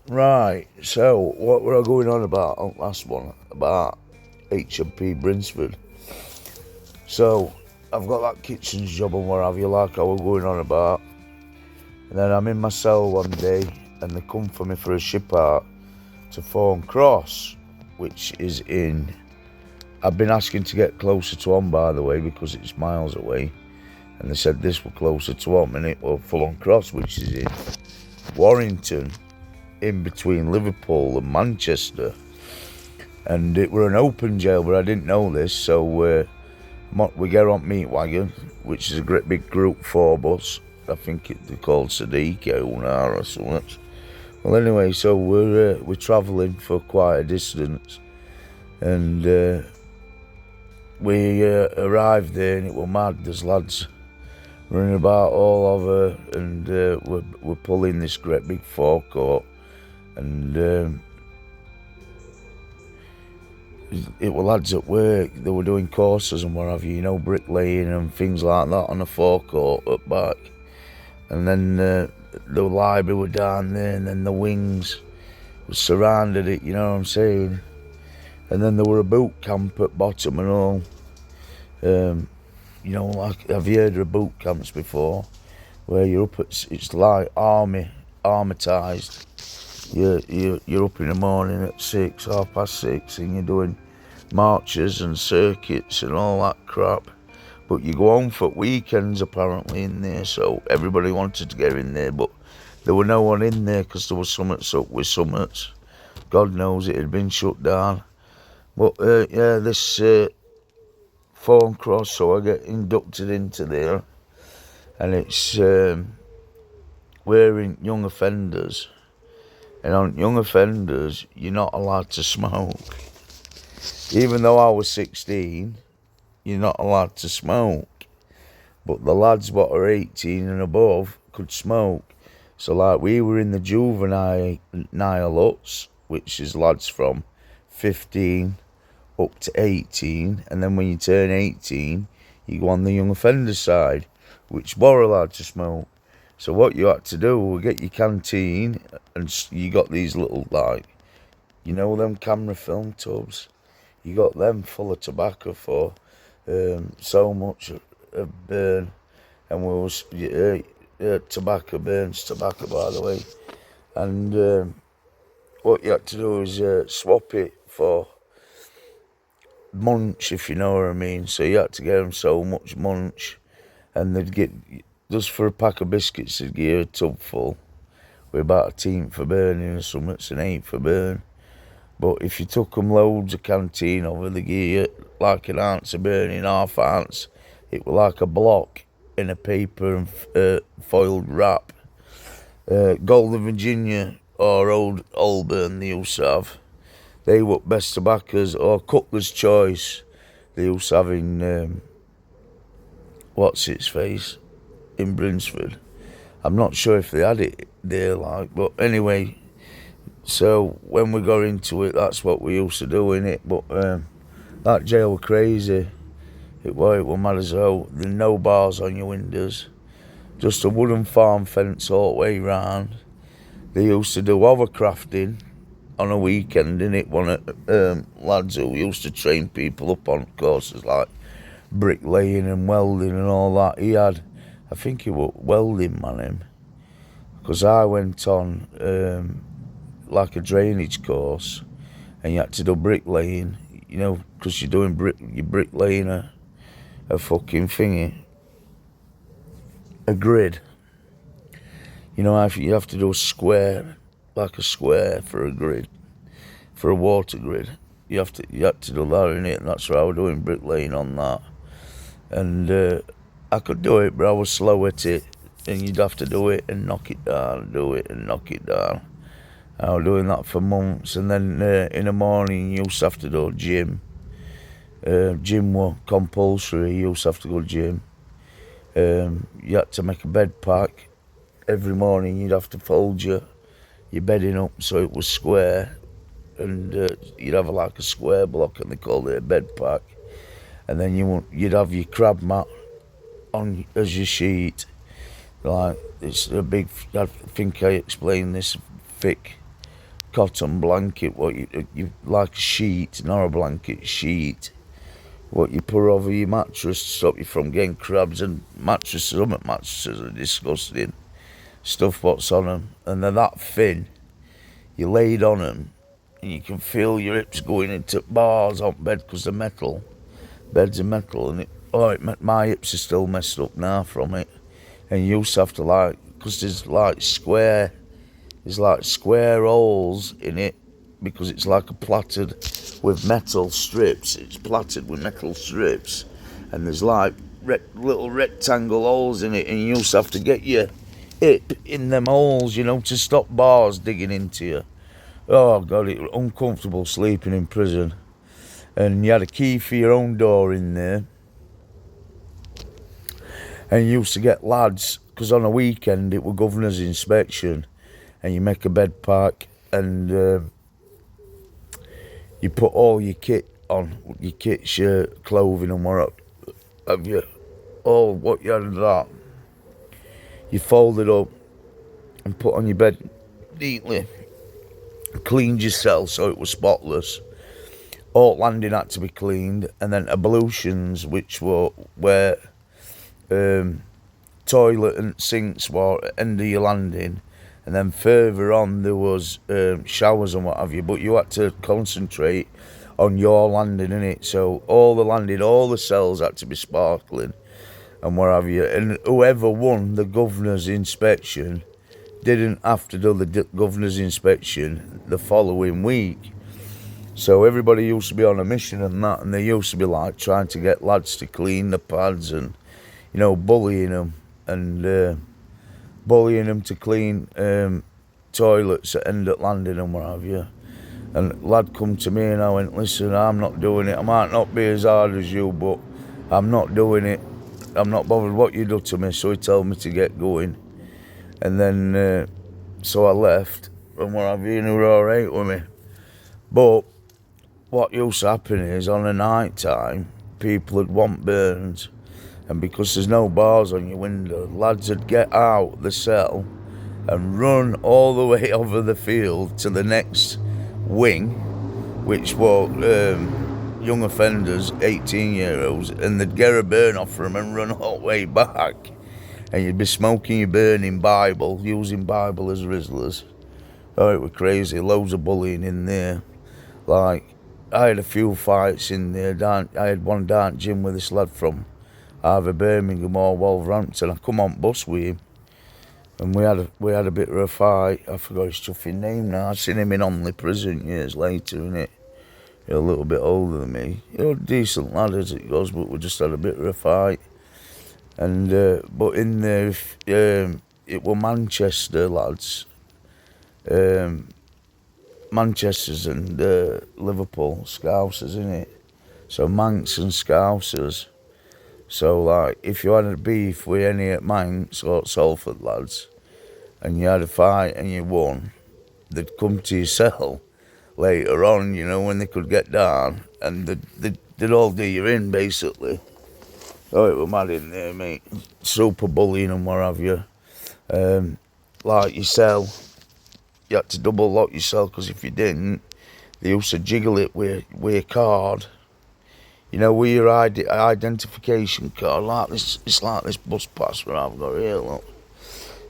Right, so what were I going on about on last one? About HMP Brinsford. So I've got that kitchen job and what have you, like I was going on about. And then I'm in my cell one day and they come for me for a ship out to Thorn, which is in. I've been asking to get closer to home, by the way, because it's miles away. And they said this were closer to home, and it was Thorn, which is in Warrington, in between Liverpool and Manchester. And it were an open jail, but I didn't know this, so we get on Meat Wagon, which is a great big Group 4 bus. I think they're called Sadiq or something. Well, anyway, so we're travelling for quite a distance, and we arrived there, and it was mad. There's lads running about all over, and we're pulling this great big forecourt, and it were lads at work. They were doing courses and what have you, bricklaying and things like that on the forecourt up back. And then the library were down there, and then the wings were surrounded it, you know what I'm saying? And then there were a boot camp at bottom and all. Like, have you heard of boot camps before? Where you're up at, it's like armourised. You're up in the morning at 6:30, and you're doing marches and circuits and all that crap. But you go home for weekends apparently in there, so everybody wanted to get in there, but there were no one in there because there was summits up with summits. God knows it had been shut down. But this Thorn, so I get inducted into there, and it's we're in young offenders, and on young offenders you're not allowed to smoke. Even though I was 16, you're not allowed to smoke. But the lads what are 18 and above could smoke. So like we were in the juvenile huts, which is lads from 15 up to 18, and then when you turn 18, you go on the young offender side, which were allowed to smoke. So what you had to do was get your canteen, and you got these little, like, them camera film tubs. You got them full of tobacco for so much of burn, and we was tobacco burns tobacco, by the way. And what you had to do is swap it for munch, if you know what I mean. So you had to get them so much munch, and they'd get, just for a pack of biscuits, they'd give you a tub full with about a team for burning or something. It's an 8 for burn. But if you took them loads of canteen over, they give you like an ounce of burning, half ounce. It was like a block in a paper and foiled wrap. Golden Virginia or Old Holborn they used to have. They were best tobaccos, or Cutler's Choice. They used to have in, what's its face, in Brinsford. I'm not sure if they had it there, like, but anyway. So when we got into it, that's what we used to do in it. But that jail was crazy. It was mad as hell. There were no bars on your windows, just a wooden farm fence all the way round. They used to do hovercrafting on a weekend in it. One of lads who used to train people up on courses like bricklaying and welding and all that. He had, I think he was welding man him, because I went on like a drainage course, and you had to do bricklaying, because you're doing you're bricklaying a fucking thingy, a grid. You have to do a square, like a square for a grid, for a water grid. You had to do that in it, and that's what I was doing, bricklaying on that. And I could do it, but I was slow at it, and you'd have to do it and knock it down, do it and knock it down. I was doing that for months, and then in the morning you used to have to do gym. Gym was compulsory. You used to have to go gym. You had to make a bed pack. Every morning you'd have to fold your bedding up so it was square, and you'd have like a square block, and they called it a bed pack. And then you'd have your crab mat on as your sheet. Like, it's a big, I think I explained this, thick cotton blanket, what you like a sheet, not a blanket, sheet, what you put over your mattress to stop you from getting crabs. And mattresses, some mattresses are disgusting stuff what's on them, and they're that thin. You laid on them, and you can feel your hips going into bars on bed because they're metal. Beds are metal, and my hips are still messed up now from it. And you used to have to because there's like square holes in it, because it's like a platted with metal strips. It's platted with metal strips, and there's like little rectangle holes in it, and you used to have to get your hip in them holes, to stop bars digging into you. Oh God, it was uncomfortable sleeping in prison. And you had a key for your own door in there. And you used to get lads, because on a weekend it were governor's inspection, and you make a bed pack, and you put all your kit on, your kit, shirt, clothing, and what have you, all what you had of that. You fold it up and put on your bed neatly. Cleaned your cell so it was spotless. All landing had to be cleaned, and then ablutions, which were where toilet and sinks were at the end of your landing, and then further on there was showers and what have you, but you had to concentrate on your landing, innit? So all the landing, all the cells had to be sparkling and what have you, and whoever won the governor's inspection didn't have to do the governor's inspection the following week. So everybody used to be on a mission and that, and they used to be like trying to get lads to clean the pads and, bullying them, and bullying them to clean toilets at end at landing and what have you. And lad come to me and I went, listen, I'm not doing it. I might not be as hard as you, but I'm not doing it. I'm not bothered what you do to me. So he told me to get going. And then, so I left and what have you, and he were alright with me. But what used to happen is, on a night time, people would want burns, and because there's no bars on your window, lads would get out the cell and run all the way over the field to the next wing, which were young offenders, 18-year-olds, and they'd get a burn off them and run all the way back. And you'd be smoking your burning Bible, using Bible as rizzlers. Oh, it was crazy. Loads of bullying in there. Like, I had a few fights in there. I had one down gym with this lad from either Birmingham or Wolverhampton. I come on bus with him, and we had a bit of a fight. I forgot his chuffing name now. I seen him in Only prison years later, innit? He was a little bit older than me. He was a decent lad as it goes, but we just had a bit of a fight. And but in there, it were Manchester lads, Manchesters and Liverpool Scousers, innit? So Manx and Scousers. So like, if you had a beef with any at Manx or Salford lads, and you had a fight and you won, they'd come to your cell later on, when they could get down, and they'd all do you in, basically. Oh, it was mad in there, mate. Super bullying and what have you. Like your cell, you had to double lock your cell, because if you didn't, they used to jiggle it with a card. With your identification card, like this. It's like this bus pass where I've got here, look.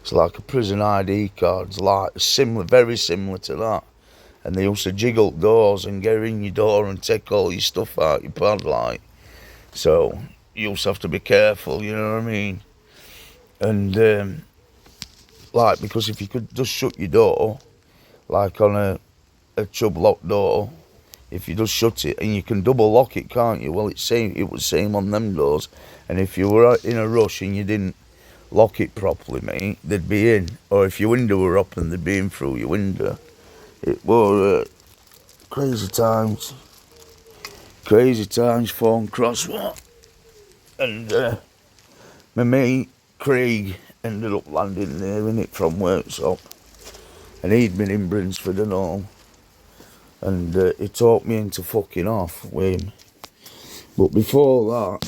It's like a prison ID card. It's like very similar to that. And they used to jiggle doors and get in your door and take all your stuff out your padlock. So you also have to be careful, you know what I mean? And because if you could just shut your door, like on a chub lock door, if you just shut it, and you can double lock it, can't you? Well, it was same on them doors. And if you were in a rush and you didn't lock it properly, mate, they'd be in. Or if your window were open, they'd be in through your window. It were crazy times. Crazy times, Thorn Cross, what? And my mate Craig ended up landing there, innit, from workshop, and he'd been in Brinsford and all, and he talked me into fucking off with him. But before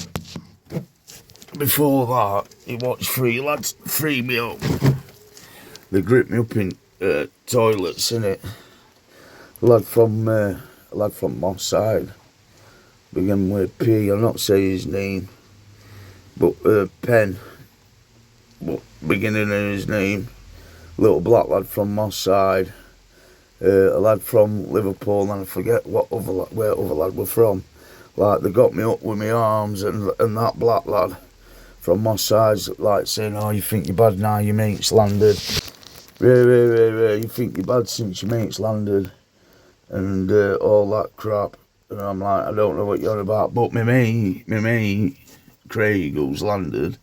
that, he watched three lads free me up. They gripped me up in toilets, innit, a lad from Moss side, begin with P. I'll not say his name, but Penn, but beginning of his name. Little black lad from Moss side, a lad from Liverpool, and I forget where other lad were from. Like, they got me up with my arms, and that black lad from Moss side's like saying, "Oh, you think you're bad now? Your mate's landed. You think you're bad since your mate's landed, and all that crap." And I'm like, I don't know what you're about. But my mate, Craig, who's landed,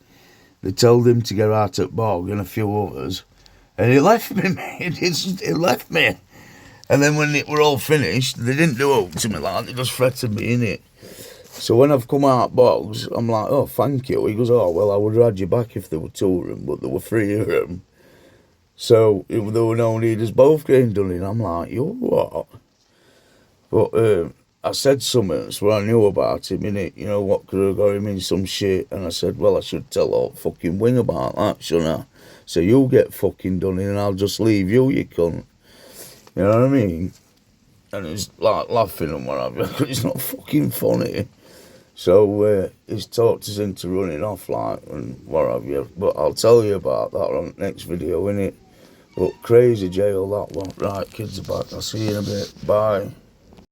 they told him to get out at Bog and a few others, and he left me, mate. It left me. And then when it were all finished, they didn't do it to me, like, they just threatened me, innit? So when I've come out Bogs, I'm like, "Oh, thank you." He goes, "Oh, well, I would have had you back if there were 2 of them, but there were 3 of them. So there were no need us both getting done in." I'm like, "You what?" But I said something, so I knew about him, innit? You know, what could have got him in some shit. And I said, "Well, I should tell all fucking Wing about that, shouldn't I? So you'll get fucking done in and I'll just leave you cunt." You know what I mean? And he's like laughing and whatever, because it's not fucking funny. So he's talked us into running off, like, and what have you. But I'll tell you about that on the next video, innit? But crazy jail, that one. Right, kids are back. I'll see you in a bit. Bye.